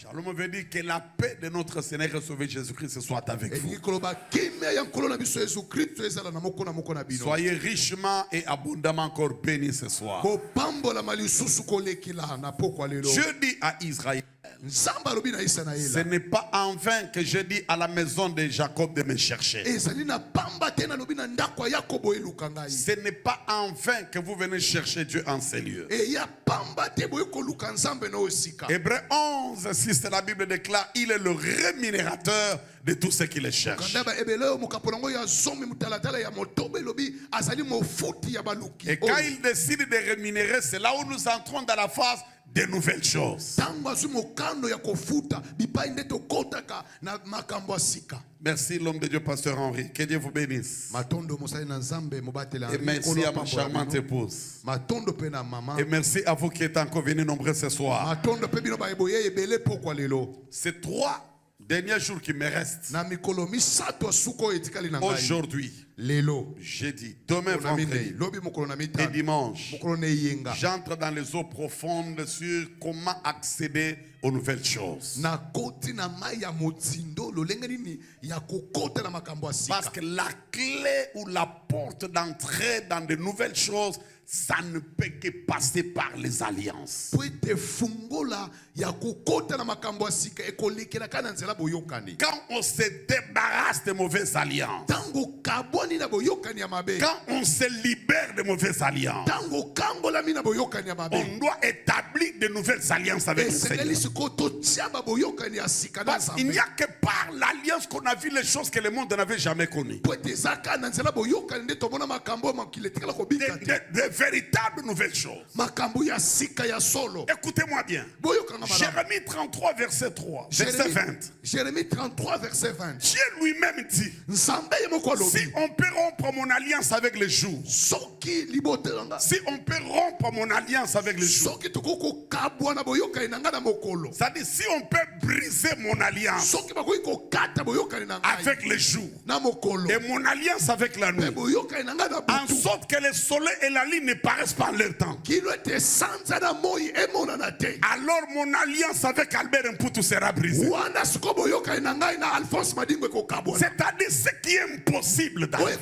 Shalom veut dire que la paix de notre Seigneur et Sauveur Jésus-Christ soit avec vous. Soyez richement et abondamment encore bénis ce soir. Je dis à Israël, ce n'est pas en vain que je dis à la maison de Jacob de me chercher. Ce n'est pas en vain que vous venez chercher Dieu en ces lieux. Hébreux 11, 6 de la Bible déclare, il est le rémunérateur de tous ceux qui le cherchent. Et quand il décide de rémunérer, c'est là où nous entrons dans la phase de nouvelles choses. Merci l'homme de Dieu, pasteur Henri. Que Dieu vous bénisse. Et merci à ma charmante épouse. Et merci à vous qui êtes encore venus nombreux ce soir. Ces 3 derniers jours qui me restent. Aujourd'hui, jeudi, demain vendredi et dimanche, j'entre dans les eaux profondes sur comment accéder aux nouvelles choses. Parce que la clé ou la porte d'entrée dans de nouvelles choses, ça ne peut que passer par les alliances. Quand on se débarrasse de mauvaises alliances, quand on se libère de mauvaises alliances, on doit établir de nouvelles alliances avec le Seigneur. Parce qu'il n'y a que par l'alliance qu'on a vu les choses que le monde n'avait jamais connues. De véritables nouvelles choses. Écoutez-moi bien. Jérémie 33 verset 3, verset 20. Jérémie 33 verset 20. Dieu lui-même dit, si on peut rompre mon alliance avec les jours, si on peut rompre mon alliance avec les jours, c'est-à-dire si on peut briser mon alliance avec les jours et mon alliance avec la nuit, en sorte que le soleil et la lune ne paraissent pas en leur temps, alors mon alliance avec Albert Mputu sera brisée. C'est-à-dire ce qui est impossible dans même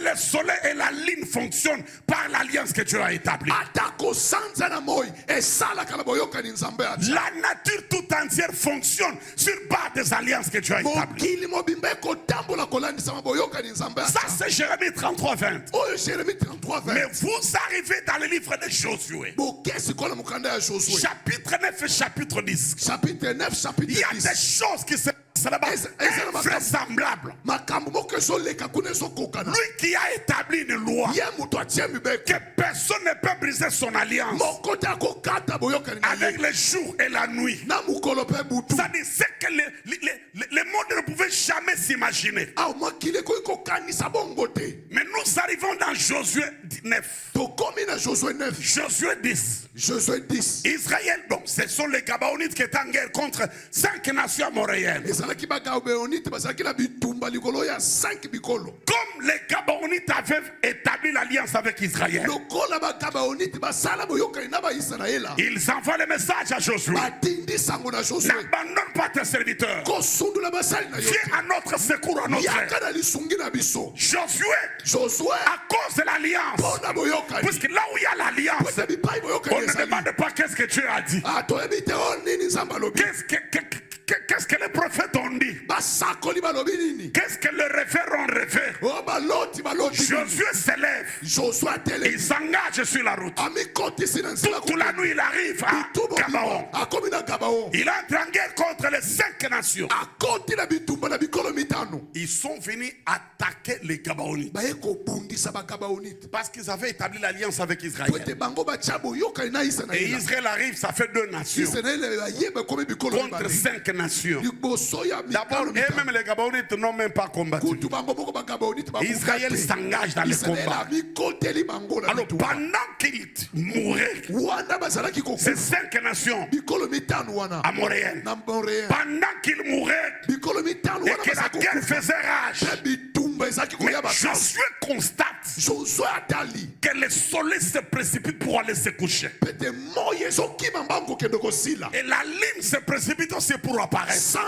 le soleil et la lune fonctionnent par l'alliance que Dieu a établie. La nature tout entière fonctionne sur base des alliances que Dieu a établies. Ça c'est Jérémie 33 20. Mais vous arrivez dans le livre de Josué, chapitre 9 et chapitre 10. Il y a des choses qui se vraisemblables. Lui qui a établi une loi que personne ne peut briser son alliance avec le jour et la nuit. Ça dit ce que le monde ne pouvait jamais s'imaginer. Mais nous arrivons dans Josué 9. Josué 10. Israël, donc, ce sont les Gabaonites qui étaient en guerre contre 5 nations amoréennes. Comme les Gabaonites avaient établi l'alliance avec Israël, ils envoient le message à Josué. N'abandonne pas tes serviteurs. Viens à notre secours, à notre aide. Josué, à cause de l'alliance, parce que là où il y a l'alliance, on ne demande pas qu'est-ce que Dieu a dit. Qu'est-ce que les prophètes ont dit? Qu'est-ce que les référents ont rêvé? Josué s'élève. Il s'engage sur la route. Toute la nuit, il arrive à Gabaon. Il entre en guerre contre les 5 nations. Ils sont venus attaquer les Gabaonites parce qu'ils avaient établi l'alliance avec Israël. Et Israël arrive, ça fait 2 nations contre 5 nations. D'abord, et même les Gabaonites n'ont même pas combattu. Israël s'engage dans le combat. Alors pendant qu'il mourait, ces 5 nations amoréennes, pendant qu'il mourait et que la guerre faisait rage, mais Josué constate que le soleil se précipite pour aller se coucher. Et la lune se précipite aussi pour apparaître.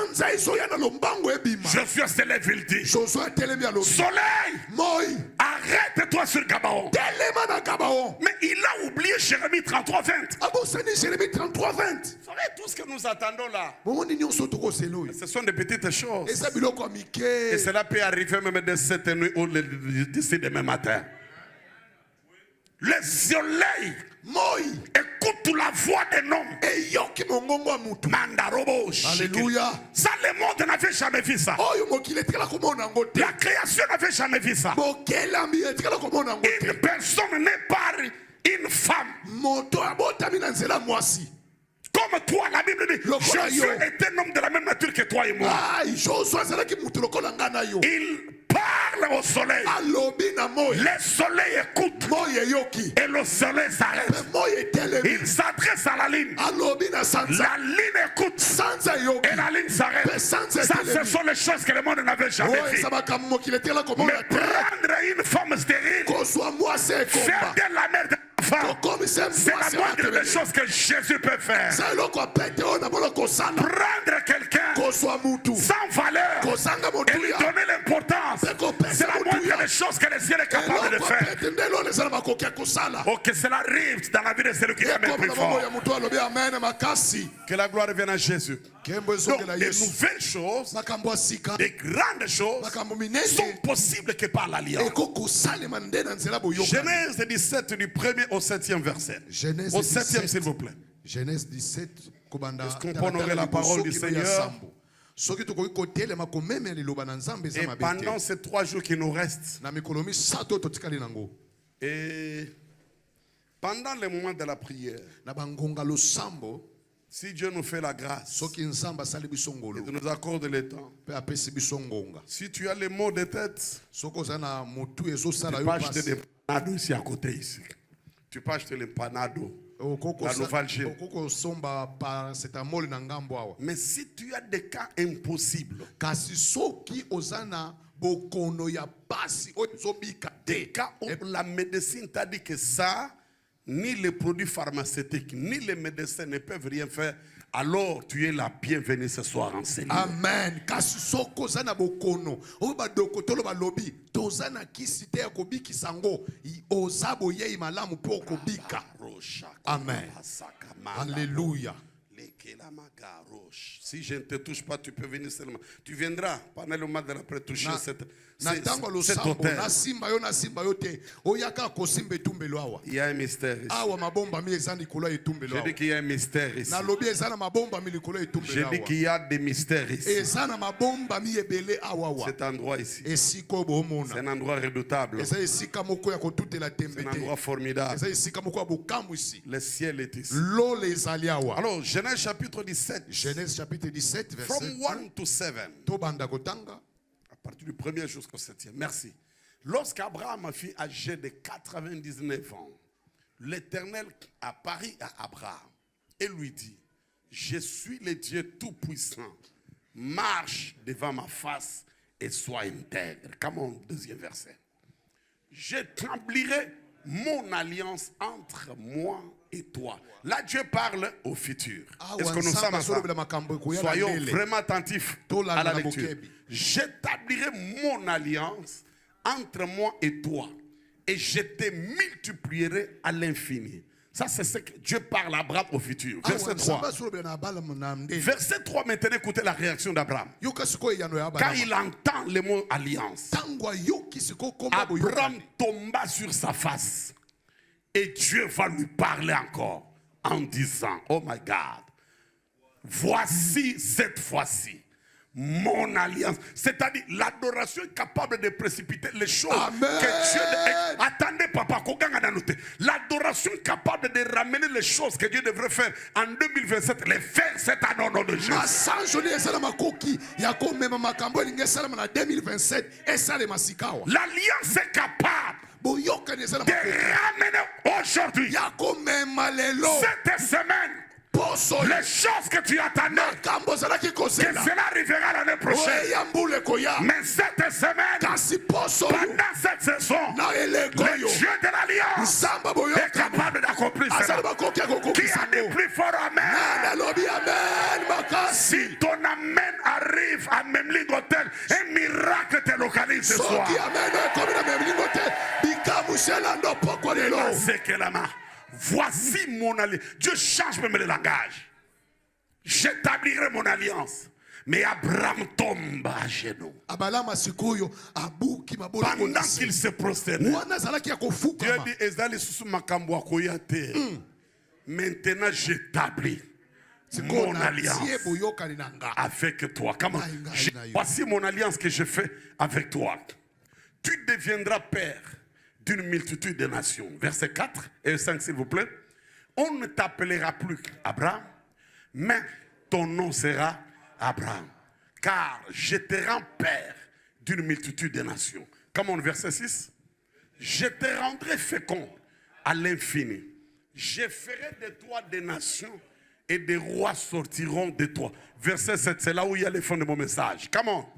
Josué se lève, il dit: Soleil, arrête-toi sur Gabaon. Mais il a oublié Jérémie 33:20. Vous savez, tout ce que nous attendons là, ce sont des petites choses. Et cela peut arriver même de cette nuit ou d'ici demain matin. Le soleil écoute la voix d'un homme. Alléluia. Ça, le monde n'avait jamais vu ça. La création n'avait jamais vu ça. Une personne née par une femme. Comme toi, la Bible dit, Jésus est un homme de la même nature que toi et moi. Il parle au soleil. Le soleil écoute. Et le soleil s'arrête. Il s'adresse à la ligne. La ligne écoute. Et la ligne s'arrête. Ça, ce sont les choses que le monde n'avait jamais vues. Mais prendre une femme stérile, faire de la merde, c'est la moindre des choses que Jésus peut faire. Prendre quelqu'un sans valeur et lui donner l'importance, c'est la moindre des choses que le ciel est capable de faire. Oh, que cela arrive dans la vie de celui qui aime le plus fort. Que la gloire vienne à Jésus. Donc, des nouvelles choses, des grandes choses sont possibles que par l'alliance. Genèse 17 du 1er au 7e verset. Au 7e, s'il vous plaît. Genèse 17. Est-ce qu'on peut honorer la parole du Seigneur? Et pendant ces 3 jours qui nous restent, et pendant les moments de la prière, si Dieu nous fait la grâce et nous accorde le temps, si tu as les mots de tête, tu peux acheter des panado ici à côté ici. Tu peux acheter les panado. La nouvelle Chine. Mais si tu as des cas impossibles, des cas où la médecine t'a dit que ça, ni les produits pharmaceutiques, ni les médecins ne peuvent rien faire, alors tu es la bienvenue ce soir en Seigneur. Amen. Amen. Alléluia. Si je ne te touche pas, tu peux venir seulement. Tu viendras pendant le mois de la toucher cette hôtel. Il y a un mystère ici. Je dis qu'il y a un mystère ici. Je dis qu'il y a des mystères ici. Cet endroit ici, c'est un endroit redoutable. C'est un endroit formidable. Le ciel est ici. Alors, Genèse chapitre 17. Genèse chapitre 17, verset From 1 to 7. À partir du premier jusqu'au 7e. Merci. Lorsqu'Abraham fut âgé de 99 ans, l'Éternel apparut à Abraham et lui dit: Je suis le Dieu Tout-Puissant. Marche devant ma face et sois intègre. Comme mon deuxième verset. J'établirai mon alliance entre moi et toi. Là, Dieu parle au futur. Est-ce que nous sommes ensemble? Soyons vraiment attentifs à la lecture. J'établirai mon alliance entre moi et toi, et je te multiplierai à l'infini. Ça, c'est ce que Dieu parle à Abraham au futur. Verset 3. Verset 3, maintenant, écoutez la réaction d'Abraham. Quand il entend le mot alliance, Abraham tomba sur sa face. Et Dieu va lui parler encore en disant: Oh my God, voici cette fois-ci mon alliance. C'est-à-dire l'adoration est capable de précipiter les choses. Amen. Que Dieu... Attendez papa, l'adoration est capable de ramener les choses que Dieu devrait faire en 2027, les faire cette année au nom de Jésus. L'alliance est capable de ramener aujourd'hui, cette semaine, les choses que tu attendais, que cela arrivera l'année prochaine. Mais cette semaine, pendant cette saison, le Dieu de l'Alliance est capable d'accomplir cela. Qui a dit plus fort amen? Si ton amen arrive à Memling Hotel, un miracle te localise ce soir. Voici mon alliance. Dieu change même le langage. J'établirai mon alliance. Mais Abraham tombe à genoux. Pendant qu'il se prosternait, Dieu dit, maintenant j'établis mon alliance avec toi. Voici mon alliance que je fais avec toi. Tu deviendras père d'une multitude de nations. Verset 4 et 5, s'il vous plaît. On ne t'appellera plus Abraham, mais ton nom sera Abraham. Car je te rends père d'une multitude de nations. Comme en verset 6. Je te rendrai fécond à l'infini. Je ferai de toi des nations et des rois sortiront de toi. Verset 7, c'est là où il y a le fond de mon message. Comment?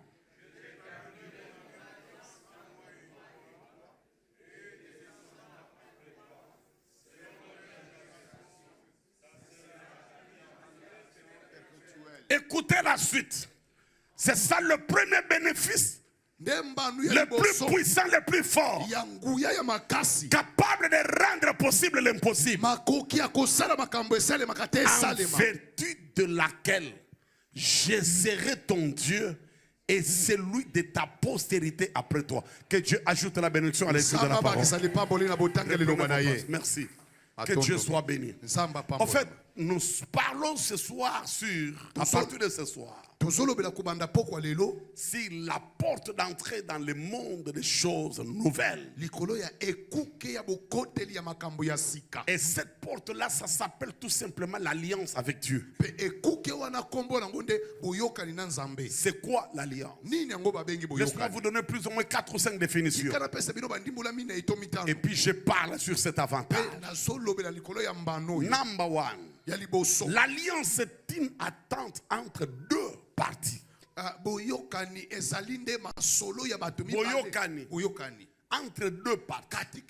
Écoutez la suite. C'est ça le premier bénéfice. Le plus puissant, le plus fort. Capable de rendre possible l'impossible. En vertu de laquelle je serai ton Dieu et celui de ta postérité après toi. Que Dieu ajoute la bénédiction à l'esprit de la parole. Merci. Que Dieu soit béni. En fait, nous parlons ce soir à partir de ce soir, si la porte d'entrée dans le monde des choses nouvelles. Et cette porte-là, ça s'appelle tout simplement l'alliance avec Dieu. C'est quoi l'alliance? Laisse-moi vous donner plus ou moins 4 ou 5 définitions. Et puis je parle sur cet avantage. Number one. L'alliance est une attente entre deux parties. Boyokani. Entre deux parties.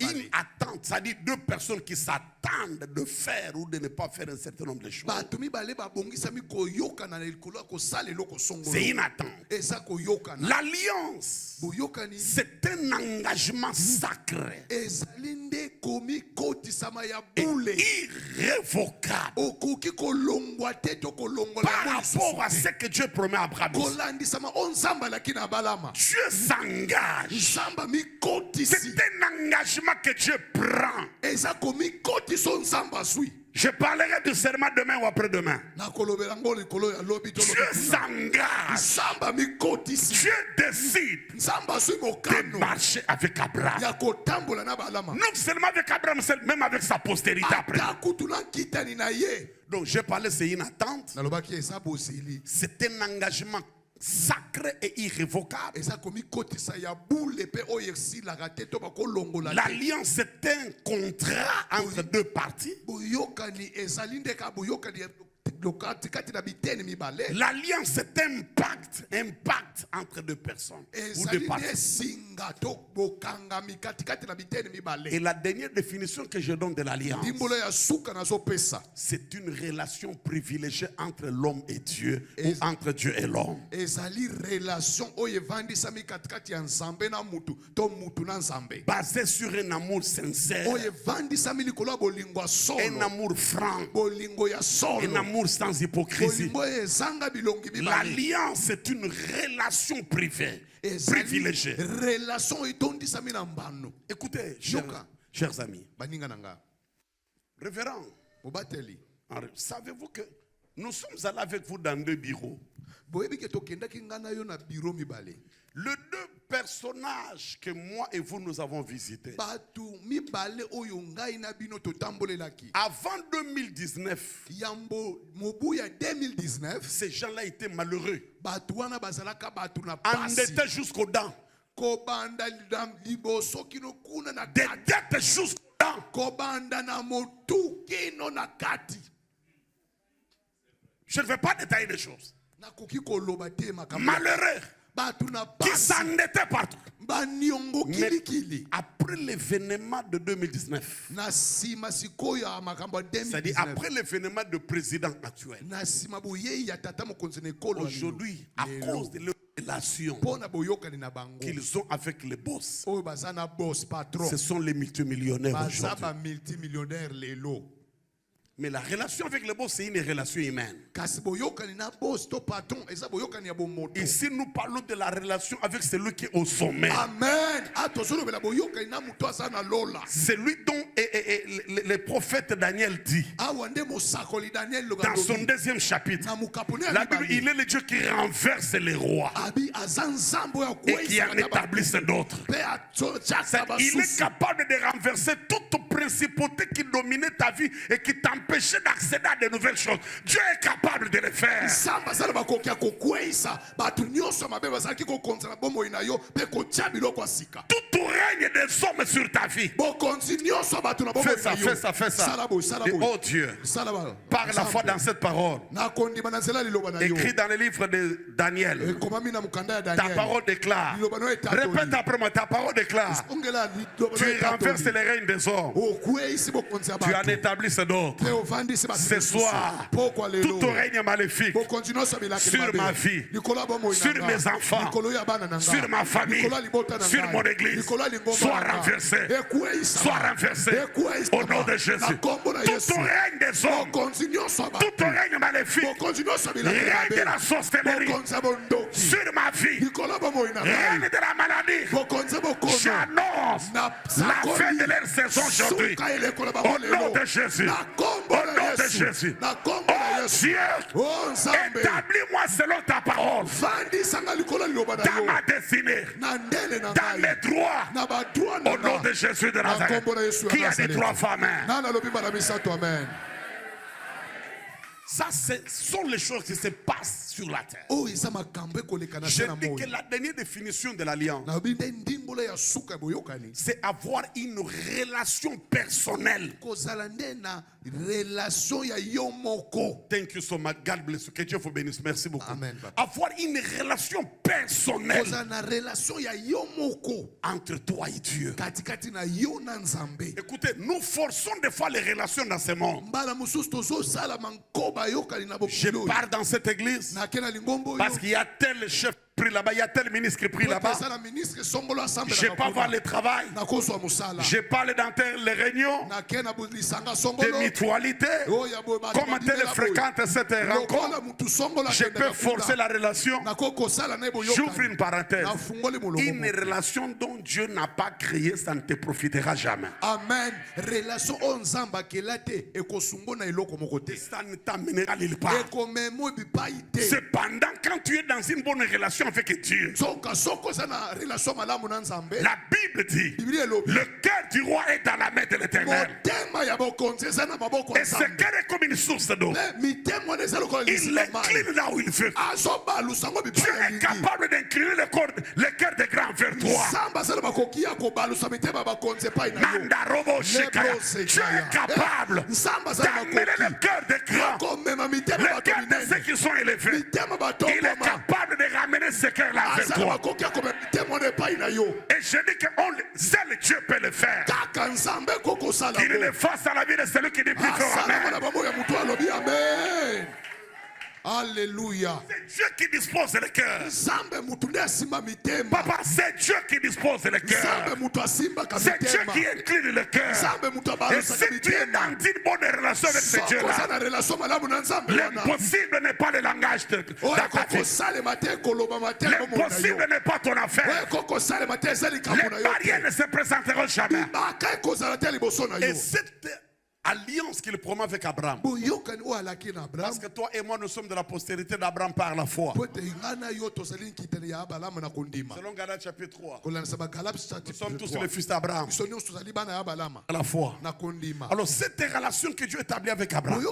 Une attente, c'est-à-dire deux personnes qui s'attendent de faire ou de ne pas faire un certain nombre de choses. C'est une attente. L'alliance, c'est un engagement sacré et irrévocable par rapport à ce que Dieu promet à Abraham. Dieu s'engage. C'est un engagement que Dieu prend. Je parlerai du serment demain ou après-demain. Dieu s'engage. Dieu décide de marcher avec Abraham. Non seulement avec Abraham, même avec sa postérité après. Donc j'ai parlé, c'est une attente. C'est un engagement sacré et irrévocable. L'alliance est un contrat entre deux parties. L'alliance est un pacte entre deux personnes ou deux parties. Et la dernière définition que je donne de l'alliance, c'est une relation privilégiée entre l'homme et Dieu ou entre Dieu et l'homme. Basée sur un amour sincère, un amour franc, un amour sans hypocrisie. L'alliance est une relation privée, privilégiée. Écoutez, chers amis, révérend, savez-vous que nous sommes allés avec vous dans 2 bureaux? Les 2 personnages que moi et vous nous avons visités, avant 2019, ces gens-là étaient malheureux, endettés jusqu'aux dents, des dettes jusqu'aux dents. Je ne vais pas détailler les choses. Malheureux qui s'endettait partout. Mais après l'événement de 2019, c'est-à-dire après l'événement de président actuel, aujourd'hui, à cause de leur relation qu'ils ont avec les boss, ce sont les multimillionnaires aujourd'hui. Mais la relation avec le boss, c'est une relation humaine. Ici, nous parlons de la relation avec celui qui est au sommet. Amen. Celui dont le prophète Daniel dit, dans son 2e chapitre, la Bible, il est le Dieu qui renverse les rois et qui en établit d'autres. Il est capable de renverser toute principauté qui dominait ta vie et qui t'empêchait d'accéder à de nouvelles choses. Dieu est capable de le faire. Tout règne des hommes sur ta vie. Fais ça. Et oh Dieu, par la foi dans cette parole, écrit dans le livre de Daniel, ta parole déclare. Répète après moi, ta parole déclare. Tu renverses les règnes des hommes. Tu en établis d'autres. Ce soir, tout règne maléfique sur ma vie, sur mes enfants, sur ma famille, sur mon église, soit renversé au nom de Jésus. Tout règne des hommes, tout règne maléfique, règne de la sorcellerie sur ma vie, règne de la maladie. J'annonce la fin de leur saison aujourd'hui. Au nom de Jésus. Au nom de Jésus. Oh Dieu, établis-moi selon ta parole. Dans ma destinée. Dans mes droits. Au nom de Jésus de Nazareth. Qui a des droits femmes? Ça, ce sont les choses qui se passent sur la terre. Je dis que la dernière définition de l'alliance, c'est avoir une relation personnelle. Thank you so much. God bless you. Que Dieu vous bénisse. Merci beaucoup. Amen. Avoir une relation personnelle entre toi et Dieu. Écoutez, nous forçons des fois les relations dans ce monde. Je pars dans cette église parce qu'il y a tel chef pris là-bas, il y a tel ministre qui est pris là-bas. Je ne vais pas voir le travail. Je parle dans les réunions de mutualité. Comme tel fréquente cette rencontre, je peux forcer la relation. J'ouvre une parenthèse. Une relation dont Dieu n'a pas créé, ça ne te profitera jamais. Amen. Relation ça ne t'amènera nulle part. Cependant, quand tu es dans une bonne relation avec Dieu, la Bible dit, le cœur du roi est dans la main de l'Éternel. Et ce cœur est comme une source d'eau. Il l'incline là où il veut. Dieu est capable d'incliner le cœur des grands vers toi. Dieu est capable d'amener le cœur des grands, le cœur de ceux qui sont élevés. Il est capable de ramener ce cœur-là vers toi. Et je dis que seul Dieu peut le faire. Qu'il le fasse à la vie de celui qui dit plus fort. Amen. Alléluia. C'est Dieu qui dispose le cœur. Papa, c'est Dieu qui dispose le cœur. C'est Dieu qui incline le cœur. Et si tu es dans une bonne relation avec ce Dieu-là, l'impossible n'est pas le langage de ta vie. L'impossible n'est pas ton affaire. Les barrières ne se présenteront jamais. Et cette alliance qu'il promet avec Abraham. Parce que toi et moi, nous sommes de la postérité d'Abraham par la foi. Selon Galates chapitre 3. Nous sommes tous les fils d'Abraham. Par la foi. Alors cette relation que Dieu établit avec Abraham,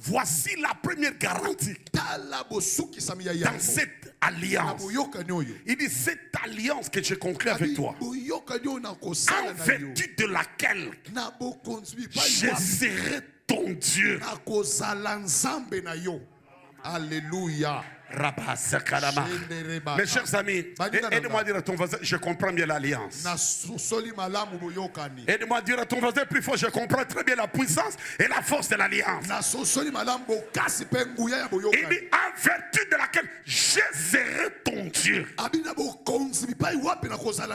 voici la première garantie dans cette alliance. Il dit cette alliance que j'ai conclue avec toi, en vertu de laquelle je serai ton Dieu. Alléluia. Mes chers amis, aidez-moi à dire à ton voisin, je comprends bien l'alliance. Aidez-moi à dire à ton voisin plus fort, je comprends très bien la puissance et la force de l'alliance. Il dit, en vertu de laquelle je serai ton Dieu.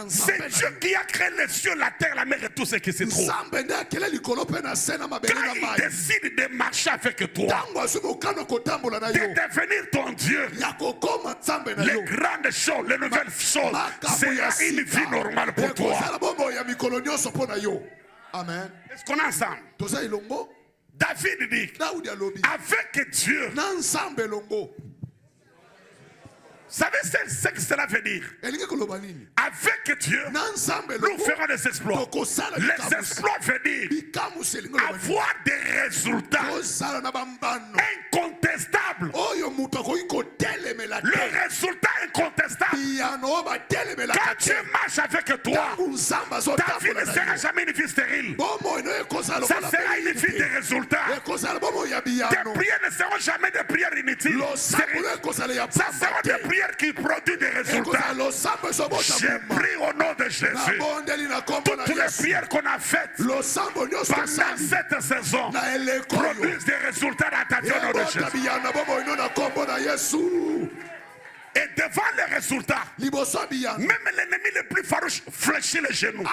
C'est Dieu qui a créé les cieux, la terre, la mer et tout ce qui se trouve. Quand il décide de marcher avec toi, de devenir ton Dieu, les grandes choses, les nouvelles choses, c'est une vie normale pour toi. Amen. Est-ce qu'on est ensemble? David dit, avec Dieu, vous savez ce que cela veut dire? Avec Dieu, nous ferons des exploits. Les exploits veut dire avoir des résultats incontestables. Le résultat incontestable. Quand tu marches avec toi, ta vie ne sera jamais une vie stérile. Ça sera une vie de résultats. Tes prières ne seront jamais des prières inutiles. Ça sera des prières qui produit des résultats. J'ai pris au nom de Jésus toutes les prières qu'on a faites pendant cette saison produisent des résultats dans ta vie au nom de Jésus. Et devant les résultats, même l'ennemi le plus farouche fléchit les genoux.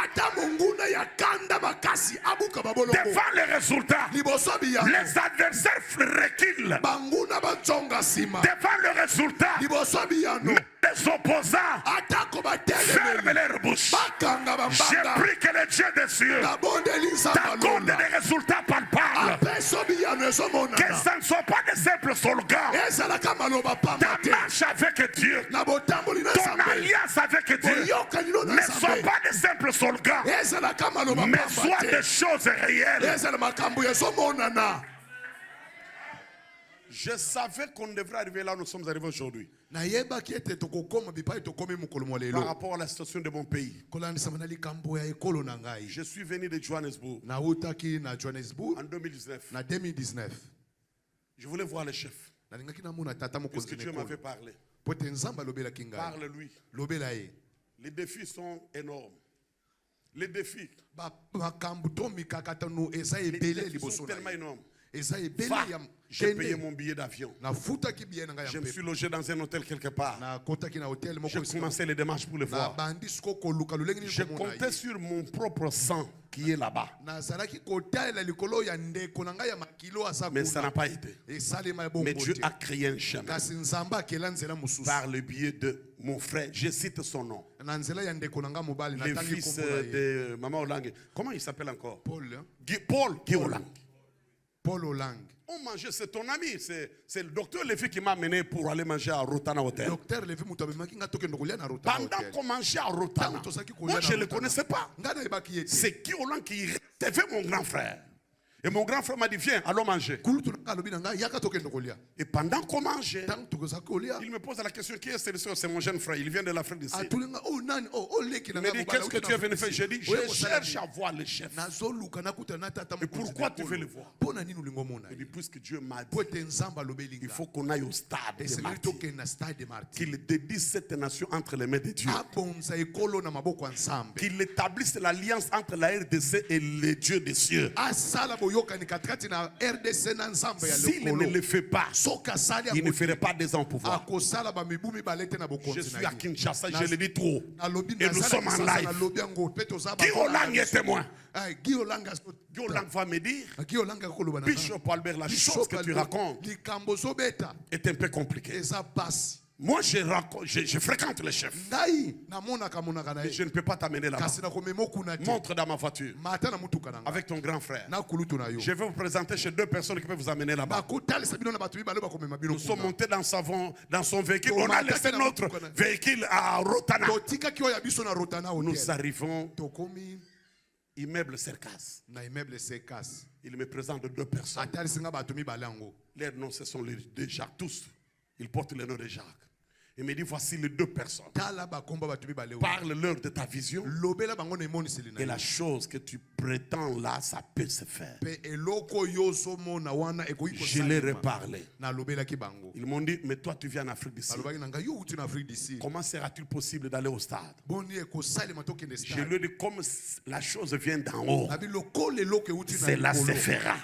Devant les résultats, les adversaires reculent. Devant le résultat, les opposants ferment leur bouche. J'ai pris que le Dieu des cieux t'accorde des résultats palpables. Que ça ne soit pas de simples slogans. Ta marche avec Dieu, ton alliance avec Dieu ne soit pas de simples slogans, mais soit des choses réelles. Je savais qu'on devrait arriver là où nous sommes arrivés aujourd'hui. Par rapport à la situation de mon pays. Je suis venu de Johannesburg en 2019. Je voulais voir le chef. Parce que Dieu m'avait parlé. Parle-lui. Les défis sont énormes. Les défis sont tellement énormes. J'ai payé mon billet d'avion. Je me suis logé dans un hôtel quelque part. J'ai commencé les démarches pour le voir. Je comptais sur mon propre sang qui est là-bas. Mais ça n'a pas été. Mais Dieu a créé un chemin par le biais de mon frère. Je cite son nom. Le fils de Maman Olang. Comment il s'appelle encore? Paul Olang. Paul Olang. On mangeait, c'est ton ami, c'est le docteur Lévi qui m'a amené pour aller manger à Rotana Hotel. Pendant qu'on mangeait à Rotana, moi je ne le connaissais pas. C'est qui Olang qui recevait mon grand frère. Et mon grand frère m'a dit, viens, allons manger. Et pendant qu'on mangeait, il me pose la question, qui est celui-ci? C'est mon jeune frère, il vient de l'Afrique du Sud. Il me dit, qu'est-ce que tu es venu faire? J'ai dit, je cherche à voir le chef. Et pourquoi tu veux le voir? Il dit, puisque Dieu m'a dit, il faut qu'on aille au stade de Martyr, qu'il dédie cette nation entre les mains de Dieu, qu'il établisse l'alliance entre la RDC et les dieux des cieux. S'il ne le fait pas, il ne ferait pas des ans au pouvoir. Je suis à Kinshasa, je le dis trop. Et nous sommes en live. Guy Olang est témoin. Guy Olang va me dire, Bishop Albert, la chose que tu racontes est un peu compliquée. Moi, je fréquente les chefs. Mais je ne peux pas t'amener là-bas. Montre dans ma voiture. Avec ton grand frère. Je vais vous présenter chez deux personnes qui peuvent vous amener là-bas. Nous sommes montés dans son véhicule. On a laissé notre véhicule à Rotana. Nous arrivons immeuble Cercas. Il me présente deux personnes. Leurs noms, ce sont les deux Jacques. Tous, ils portent le nom de Jacques. Il me dit, voici les deux personnes. Parle-leur de ta vision. Et la chose que tu prétends là, ça peut se faire. Je leur ai parlé. Ils m'ont dit, mais toi tu viens en Afrique du Sud. Comment sera-t-il possible d'aller au stade? Je lui ai dit, comme la chose vient d'en haut, cela se fera.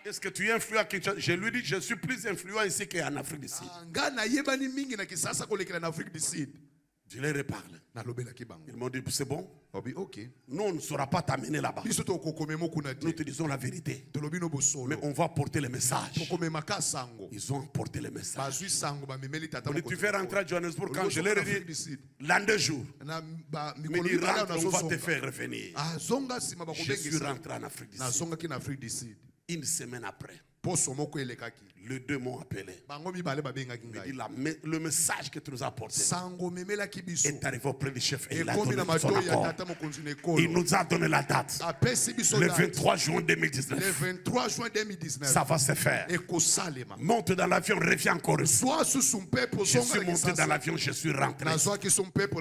Est-ce que tu es influent? Je lui ai dit, je suis plus influent ici qu'en Afrique du Sud. Je leur ai parlé. Ils m'ont dit, c'est bon. Nous, on ne saura pas t'amener là-bas. Nous te disons la vérité. Mais on va porter le message. Ils ont porté le message. Tu fais rentrer à Johannesburg quand je leur ai dit, l'an 2 jours. Mais ils rentrent, on va te faire revenir. Je suis rentré en Afrique du Sud. Une semaine après, les deux m'ont appelé. Le message que tu nous as apporté est arrivé auprès du chef et il a donné son accord. Il nous a donné la date. Le 23 juin 2019. Ça va se faire. Monte dans l'avion, reviens encore ici. Je suis monté dans l'avion, je suis rentré.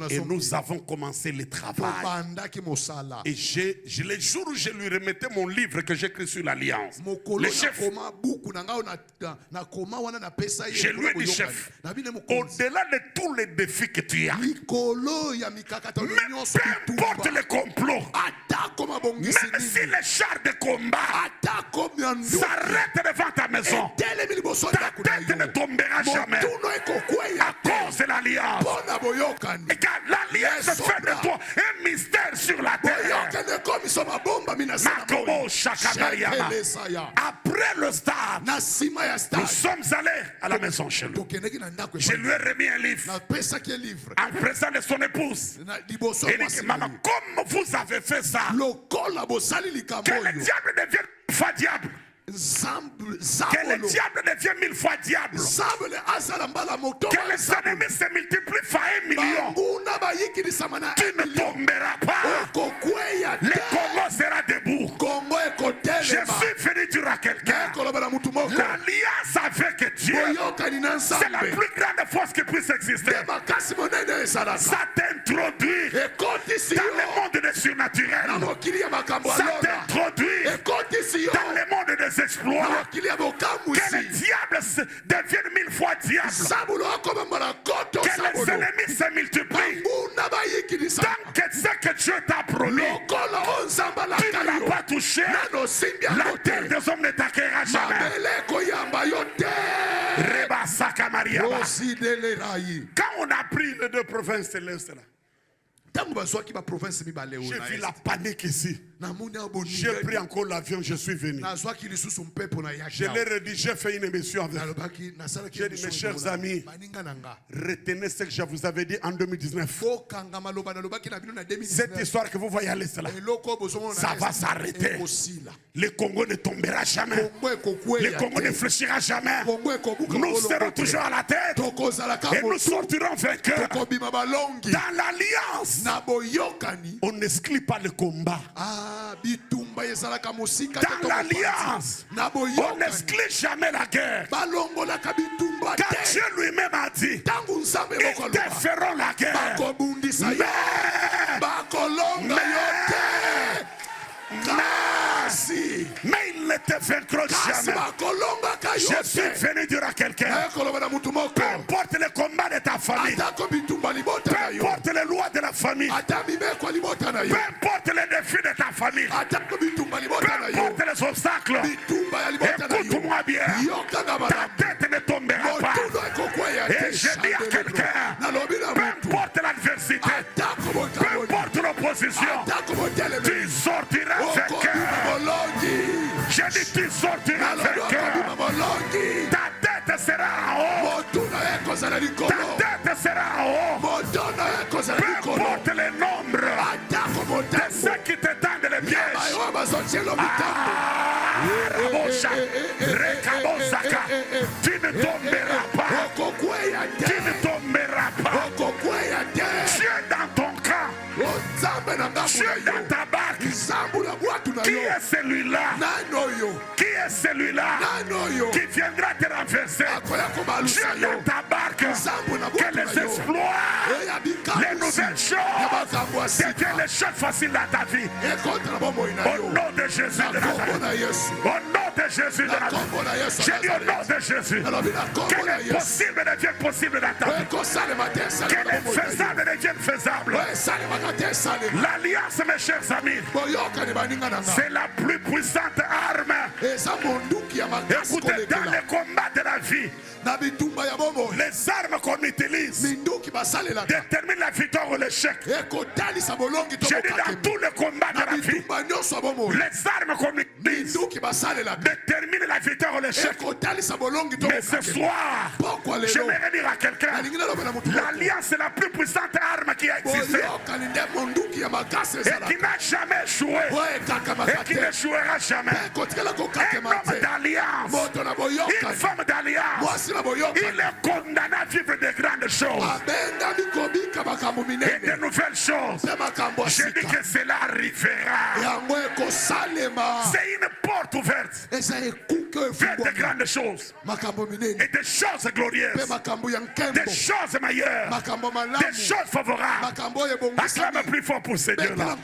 Et nous avons commencé le travail. Et le jour où je lui remettais mon livre que j'ai écrit sur l'Alliance, le chef, je lui ai dit, chef, au-delà de tous les défis que tu as, même peu importe le complot, même si les chars de combat s'arrêtent devant ta maison, ta tête ne tombera jamais à cause de l'alliance. Et car l'alliance fait de toi un mystère sur la terre. Après le stade, nous sommes allés à la maison chez lui. Je lui ai remis un livre en présence de son épouse. Il dit, maman, comme vous avez fait ça, que le diable devienne une fois diable. Que le diable devienne 1000 fois diable. Que les ennemis se multiplient par 1 million. Tu ne tomberas pas. Le Congo sera debout. Je suis venu dire à quelqu'un, l'alliance avec Dieu, c'est la plus grande force qui puisse exister. Ça t'introduit dans le monde des surnaturels. Ça t'introduit dans le monde des exploits. Que le diable devienne 1000 fois diable. Que les ennemis se multiplient. Tant que ce que Dieu t'a promis, tu ne l'as pas touché, la terre des hommes ne t'accueillera jamais. Quand on a pris les deux provinces célestes là, j'ai vu la panique ici. J'ai pris encore l'avion, je suis venu. Je leur ai dit, j'ai fait une émission avec eux. J'ai dit, mes chers amis, retenez ce que je vous avais dit en 2019. Cette histoire que vous voyez aller, ça va s'arrêter. Le Congo ne tombera jamais. Le Congo ne fléchira jamais. Nous serons toujours à la tête. Et nous sortirons vainqueurs. Dans l'alliance, on n'exclut pas le combat. Dans l'alliance, on n'exclut jamais la guerre. Car Dieu lui-même a dit, ils te feront la guerre. Mais ils ne te vaincront jamais. Je suis venu dire à quelqu'un, peu importe le combat de ta famille, peu importe les lois de la famille, peu importe les défis de ta famille, peu importe les obstacles, écoute-moi bien, ta tête ne tombera pas. Et je dis à quelqu'un, peu importe l'adversité, peu importe l'opposition, tu sortiras vainqueur. Je dis, tu sortiras vainqueur. Ta tête sera en haut. Ta tête sera en haut. Peu importe le nombre de ceux qui te tendent les pièges. Tu ne tomberas pas. Tu ne tomberas pas. Tu es dans ton camp. Tu es dans ta barque. Qui est celui-là? Qui est est celui-là qui viendra te renverser? Dieu dans ta barque, que les exploits, les nouvelles choses deviennent les choses faciles dans ta vie. Au nom de Jésus de Nazareth. Au nom de Jésus de Nazareth. J'ai dit au nom de Jésus. Que les possibles deviennent possibles dans ta vie. Que les faisables deviennent faisables. L'alliance, mes chers amis, c'est la plus puissante arme. Écoutez, dans les combats de la vie, les armes qu'on utilise déterminent la victoire ou l'échec. J'ai dit dans tous les combats de la vie, les armes qu'on utilise déterminent la victoire ou l'échec. Mais ce soir, j'aimerais dire à quelqu'un, l'alliance est la plus puissante arme qui a existé et qui n'a jamais échoué et qui n'échouera jamais. Un homme d'alliance, une femme d'alliance, il est condamné à vivre de grandes choses et de nouvelles choses. Je dis que cela arrivera. C'est une porte ouverte vers de grandes choses et des choses glorieuses, des choses meilleures, des choses favorables. Acclame plus fort pour ces dieux-là.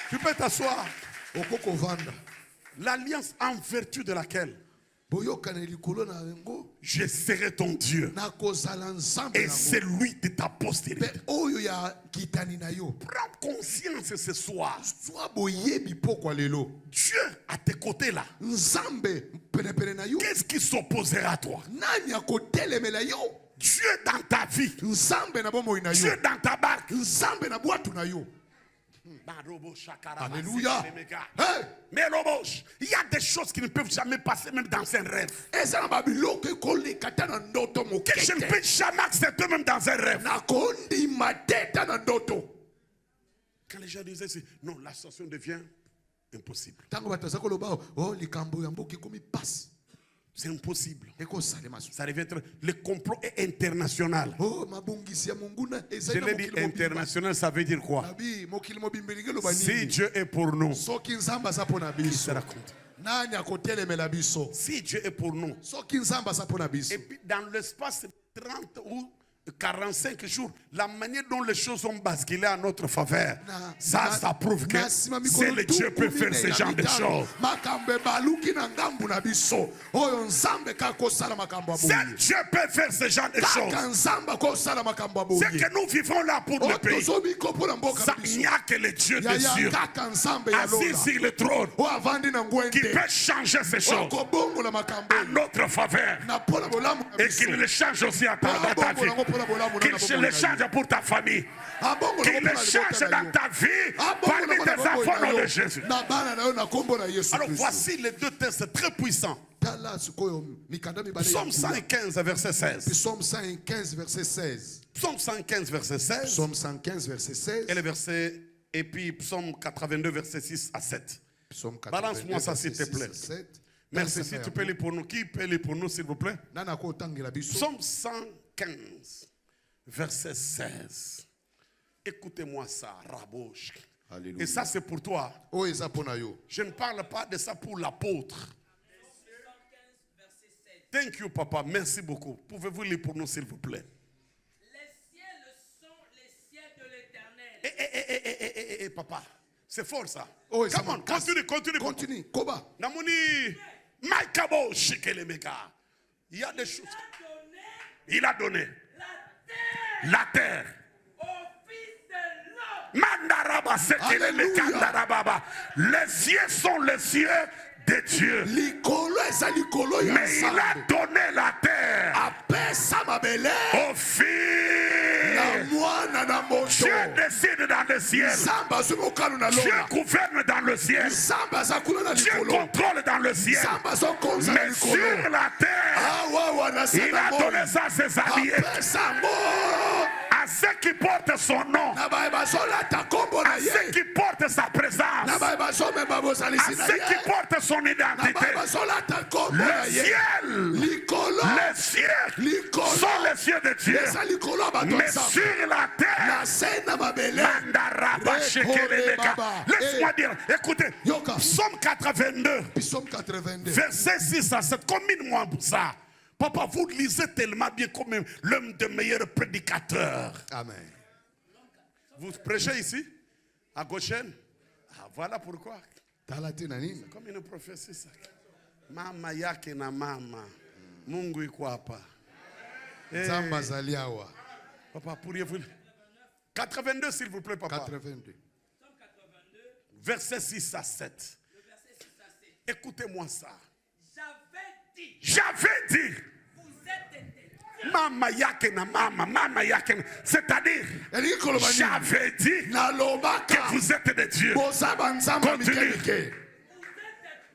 Tu peux t'asseoir. L'alliance en vertu de laquelle je serai ton Dieu et c'est lui de ta postérité. Prends conscience ce soir. Dieu à tes côtés là. Qu'est-ce qui s'opposera à toi? Dieu dans ta vie. Dieu dans ta barque. Alléluia. Hey. Mais il y a des choses qui ne peuvent jamais passer même dans un rêve. Que je ne peux jamais accepter même dans un rêve. Quand les gens disaient non, la situation devient impossible. C'est impossible. Ça devient le complot est international. Je l'ai dit international, ça veut dire quoi? Si Dieu est pour nous, qui sera contre? Si Dieu est pour nous, et puis dans l'espace 30 ou 45 jours, la manière dont les choses ont basculé à notre faveur, ça prouve que c'est le Dieu peut faire ce genre de choses. C'est Dieu peut faire ce genre de choses. C'est que nous vivons là pour le pays. Ça, il n'y a que le Dieu des cieux, assis sur le trône, qui peut changer ces choses à notre faveur et qu'il le change aussi à ta vie. Qu'il le change pour ta famille. Qu'il le change dans ta vie parmi tes enfants de Jésus. Alors voici les deux textes très puissants. Psaume 115 verset 16. Psaume 115 verset 16. Psaume 115 verset 16. Psaume 115 verset 16. Et le verset, et puis Psaume 82 verset 6 à 7. Balance-moi ça s'il te plaît. Merci, si tu peux lire pour nous. Qui peut lire pour nous s'il vous plaît? Psaume 115 verset 16. Écoutez-moi ça, Rabosh. Et ça c'est pour toi. Je ne parle pas de ça pour l'apôtre. Thank you, papa. Merci beaucoup. Pouvez-vous lire pour nous, s'il vous plaît? Les ciels sont les ciels de l'Éternel. Papa, c'est fort ça. Oh, come on, continue. Koba. Namuni, Maikabo, Shikelemeka. Il y a des choses. Il a donné la terre au fils de l'homme. Mandaraba, Sekelemeka, Darababa. Les cieux sont les cieux de Dieu. Mais il a donné la terre au fils. Dieu décide dans le ciel. Dieu gouverne dans le ciel. Dieu contrôle dans le ciel. Mais sur la terre, il a donné ça à ses alliés. à ceux qui portent son nom, à ceux qui portent sa présence, à ceux qui portent son identité. Le ciel, les cieux sont les cieux de Dieu, mais sur la terre, laisse-moi dire, écoutez, Psaume 82, verset 6 à 7, combien de mois pour ça? Papa, vous lisez tellement bien comme l'un des meilleurs prédicateurs. Amen. Vous prêchez ici, à Goshen? Ah, voilà pourquoi. C'est comme une prophétie ça. Mama yake na mama. Mungu iko hapa. Zamba zaliawa. Papa, pourriez-vous 82 s'il vous plaît, papa. 82. Verset 6 à 7. Écoutez-moi ça. J'avais dit. Vous êtes des dieux. Mama yake na mama, mama yake na... C'est-à-dire, j'avais dit que vous êtes des dieux. Continue. Vous êtes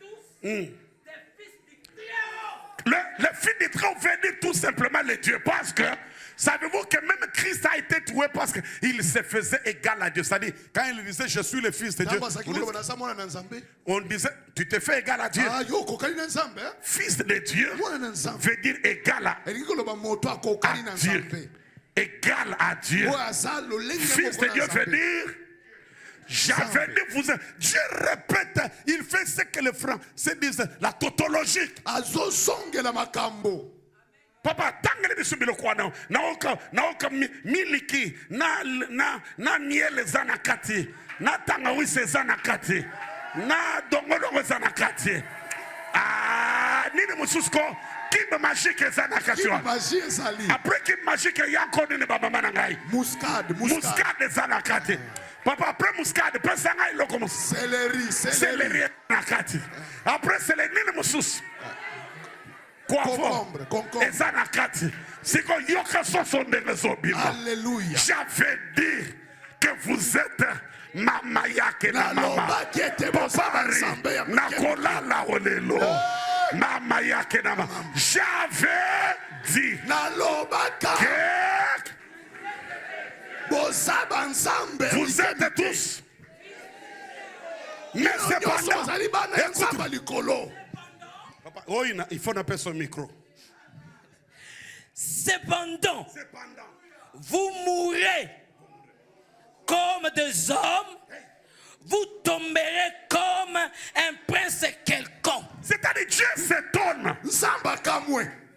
tous des fils du Très-Haut. Le fils du Très-Haut veut dire tout simplement les dieux. Parce que, savez-vous que même Christ a été tué parce qu'il se faisait égal à Dieu. C'est-à-dire, quand il disait je suis le fils de Dieu, on disait tu te fais égal à Dieu. Fils de Dieu veut dire égal à Dieu. Égal à Dieu. Fils de Dieu veut dire j'avais dit vous. Dieu répète, il fait ce que les Français disent, la tautologie. Papa, tangele bisubilo kwa na oka miliki na miele zanakati na tangawise zanakati na dongodongo zanakati. Ah, nini mususko kimbe magique zanakati. Après kimbe magique yanko nini baba manangai. Muscade zanakati. Papa, après muscade, après sangai lokomo. Céleri zanakati. Après céleri nini musus. Alléluia. J'avais dit que vous êtes Mama yake na mama. Nakola la olelo. Mama yake na mama. J'avais dit que vous êtes tous. Mais cependant, oh, il faut appeler son micro. Cependant, vous mourrez comme des hommes, vous tomberez comme un prince quelconque. C'est-à-dire Dieu s'étonne.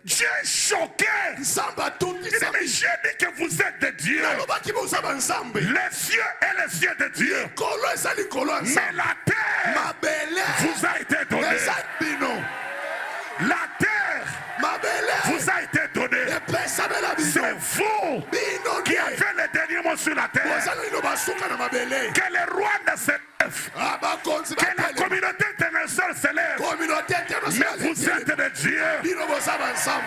Dieu est choqué. Il dit, mais j'ai dit que vous êtes de Dieu. Les cieux et les cieux de Dieu. Mais la terre vous a été donnée. La terre vous a été donnée. C'est vous qui avez le dernier mot sur la terre. Que les rois ne s'élèvent. Que la communauté internationale s'élève. Mais vous êtes des dieux.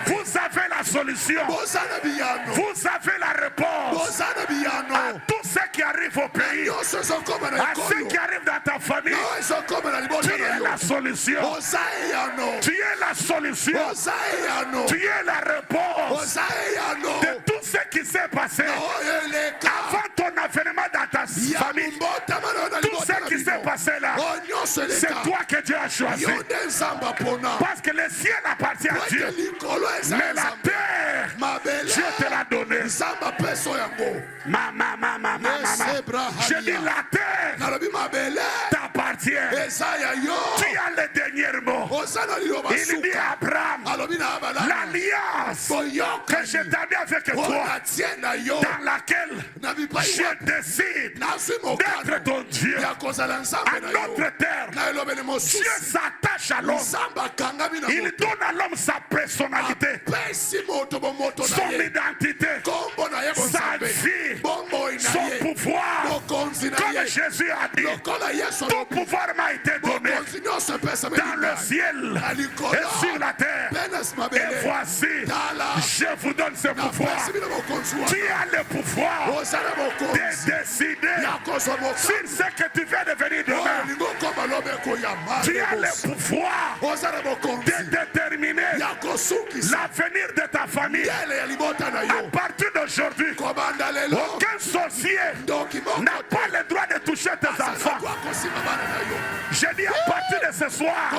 Vous avez la solution. Vous avez la réponse à tous ceux qui arrivent au pays. À ceux qui arrivent dans ta famille. Tu es la solution. Tu es la solution. Tu es la réponse de tout ce qui s'est passé avant ton avènement dans ta famille. Tout ce qui s'est passé là, c'est toi que Dieu a choisi. Parce que le ciel appartient à Dieu. Mais la terre, Dieu te l'a donné. Je dis la terre t'appartient. Tu as le dernier mot. Il dit à Abraham, l'alliance que j'ai établie avec toi, dans laquelle je décide d'être ton Dieu à notre terre. Dieu s'attache à l'homme. Il donne à l'homme sa personnalité, son identité, sa vie, son pouvoir. Comme Jésus a dit, tout pouvoir m'a été donné dans le ciel et sur la terre. Et voici, je vous donne ce pouvoir. Tu as le pouvoir de décider sur ce que tu viens de venir demain. Tu as le pouvoir de déterminer l'avenir de ta famille. À partir d'aujourd'hui, Aucun sorcier n'a pas le droit de toucher tes enfants. Je dis à partir de ce soir,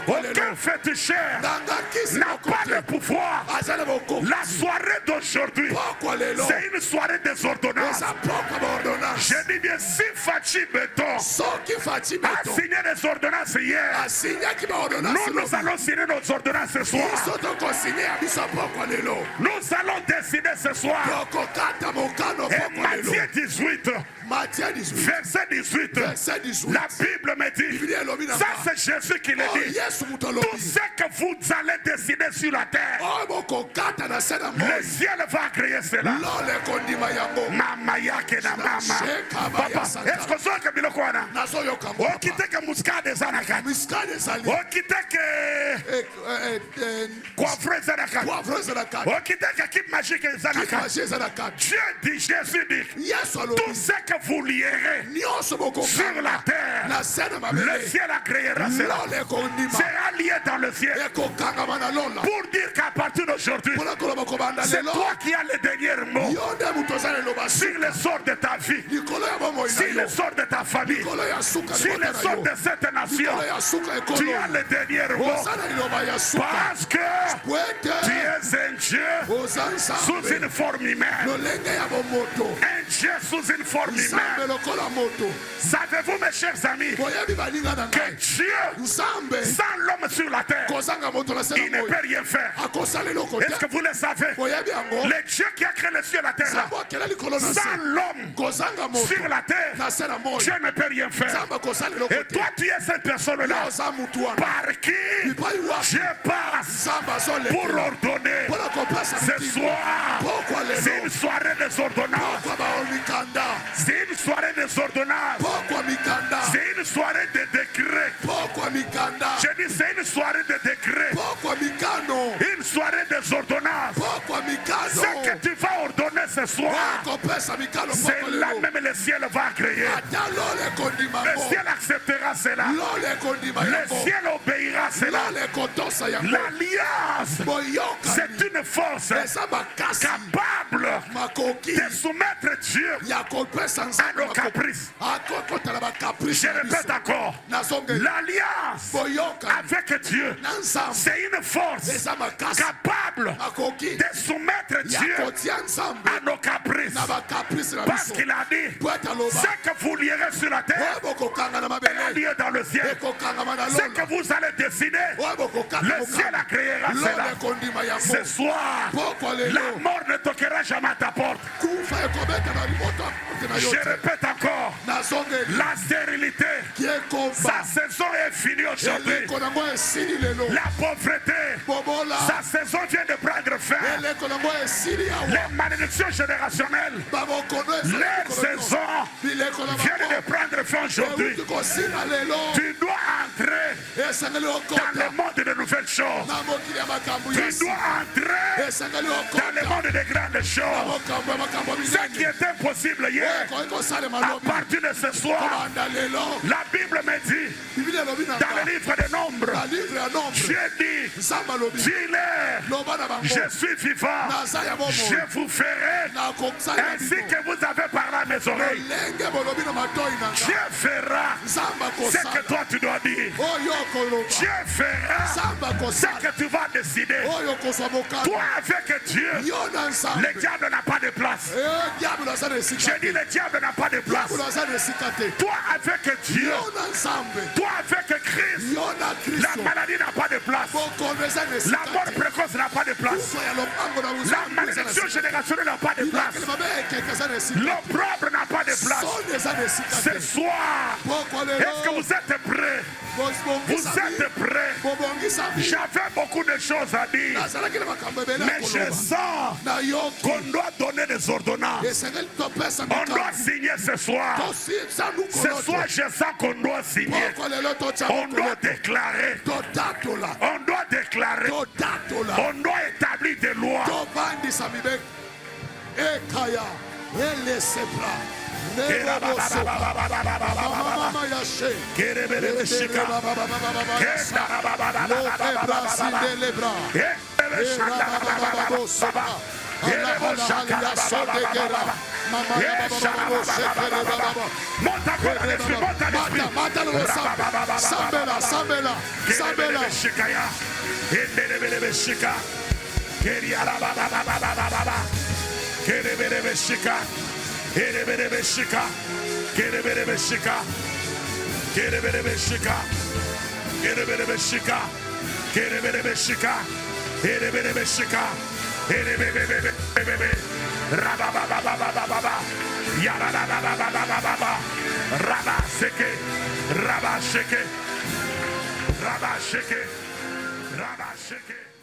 aucun féticheur n'a pas le pouvoir. La soirée d'aujourd'hui, c'est une soirée désordonnance. Je dis bien, si Fachi Béton a signé des ordonnances hier, nous allons signer nos ordonnances ce soir. Nous allons décider ce soir. Et Matthieu 18, verset 18, la Bible me dit, ça c'est Jésus qui le dit, tout ce que vous allez décider sur la terre, le ciel va créer cela. Mama yake na mama. Papa, est-ce que ça que biloko wana? Okiteke muskade zanaka. Okiteke coiffre zanaka. Okiteke kit magique zanaka. Dieu dit, Jésus dit, tout ce que vous lierez sur la terre, le ciel a créera cela. C'est lié dans le ciel. Pour dire qu'à partir d'aujourd'hui, c'est toi qui as le dernier mot sur le sort de ta vie, sur le sort de ta famille, sur le sort de cette nation. Tu as le dernier mot parce que tu es un Dieu sous une forme humaine. Un Dieu sous une forme humaine. Savez-vous, mes chers amis, que Dieu, sans l'homme sur la terre, il ne peut rien faire. Est-ce que vous le savez? Le Dieu qui a créé le ciel et la terre, sans l'homme sur la terre, Dieu ne peut rien faire. Et toi, tu es cette personne-là par qui Dieu passe pour ordonner. Ce soir, c'est une soirée désordonnante. C'est une soirée désordonnante. C'est une soirée de décret. Je dis c'est une soirée de décret. Une soirée désordonnance. Ce que tu vas ordonner ce soir, c'est là même le ciel va créer. Le ciel acceptera cela. Le ciel obéira à cela. L'alliance, c'est une force capable de soumettre Dieu à nos caprices. Je répète encore, l'alliance avec Dieu, c'est une force capable de soumettre Dieu à nos caprices. Parce qu'il a dit, ce que vous lierez sur la terre est lié dans le ciel. Ce que vous allez décider, le ciel a créera cela. Ce soir, la mort ne toquera jamais à ta porte. Je répète encore, la stérilité, sa saison est finie aujourd'hui. La pauvreté, sa saison vient de prendre fin. Les malédictions générationnelles, leur saison vient de prendre fin aujourd'hui. Tu dois entrer dans le monde de nouvelles choses. Tu dois entrer dans le monde des grandes choses. Ce qui était impossible hier, à partir de ce soir, la Bible me dit, dans le livre des Nombres, Dieu dit, dis-leur, je suis vivant, je vous ferai ainsi que vous avez parlé à mes oreilles. Dieu fera ce que toi tu dois dire. Dieu fera ce que tu vas décider. Toi avec Dieu, le diable n'a pas de place. Je dis le diable n'a pas de place. Toi avec Dieu, toi avec Christ, la maladie n'a pas de place. La mort précoce n'a pas de place. La malédiction générationnelle n'a pas de place. L'opprobre n'a pas de place. Ce soir, est-ce que vous êtes prêts? Vous êtes prêts? J'avais beaucoup de choses à dire, mais je sens qu'on doit donner des ordonnances. On doit signer ce soir. Ce soir, je sens qu'on doit signer. On doit déclarer. On doit déclarer. On doit établir des lois. Monte encore à l'esprit, monte à l'esprit. Sambela, Sambela, Sambela. Rabba shake.